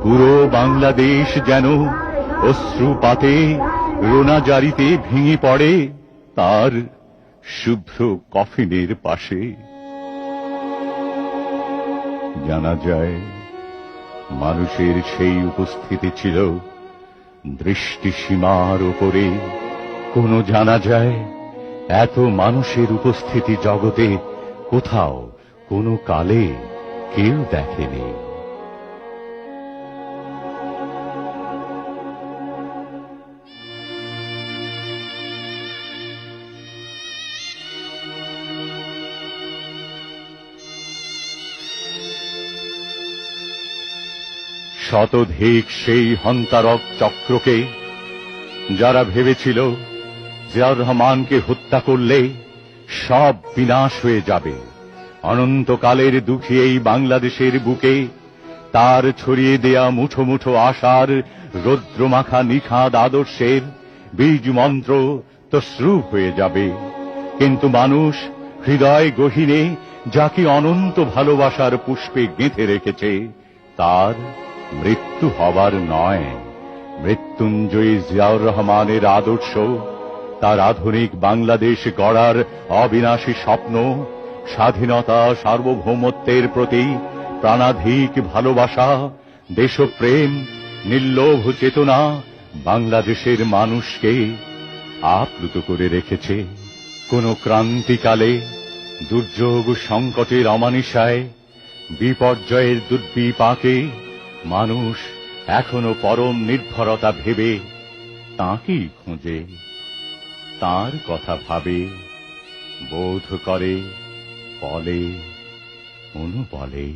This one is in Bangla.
পুরো বাংলাদেশ যেন অশ্রুপাতে রোনাজারিতে ভেঙে পড়ে তার শুভ্র কফিনের পাশে। জানা যায় মানুষের সেই উপস্থিতি ছিল দৃষ্টিসীমার উপরে। কোন জানা যায় এত মানুষের উপস্থিতি জগতে কোথাও কোন কালে কেউ দেখেনি। শতধিক সেই হন্তারক চক্রকে যারা ভেবেছিল জিয়াউর রহমানকে হত্যা করলে সব বিনাশ হয়ে যাবে, অনন্তকালের দুঃখী এই বাংলাদেশের বুকে তার ছড়িয়ে দেয়া মুঠো মুঠো আশার রৌদ্রমাখা নিখাদ আদর্শের বীজ মন্ত্র তসরূপ হয়ে যাবে। কিন্তু মানুষ হৃদয় গহীনে যাকে অনন্ত ভালোবাসার পুষ্পে গেঁথে রেখেছে তার মৃত্যু হবার নয়। মৃত্যুঞ্জয়ী জিয়াউর রহমানের আদর্শ, তার আধুনিক বাংলাদেশ গড়ার অবিনাশী স্বপ্ন, স্বাধীনতা সার্বভৌমত্বের প্রতি প্রাণাধিক ভালোবাসা, দেশপ্রেম, নির্লোভ চেতনা বাংলাদেশের মানুষকে আপ্লুত করে রেখেছে। কোন ক্রান্তিকালে দুর্যোগ সংকটের অমানিসায় বিপর্যয়ের দুর্বিপাকে মানুষ এখনো পরম নির্ভরতা ভেবে তাঁকেই খোঁজে, তাঁর কথা ভাবে, বোধ করে, বলে, অনুবলে।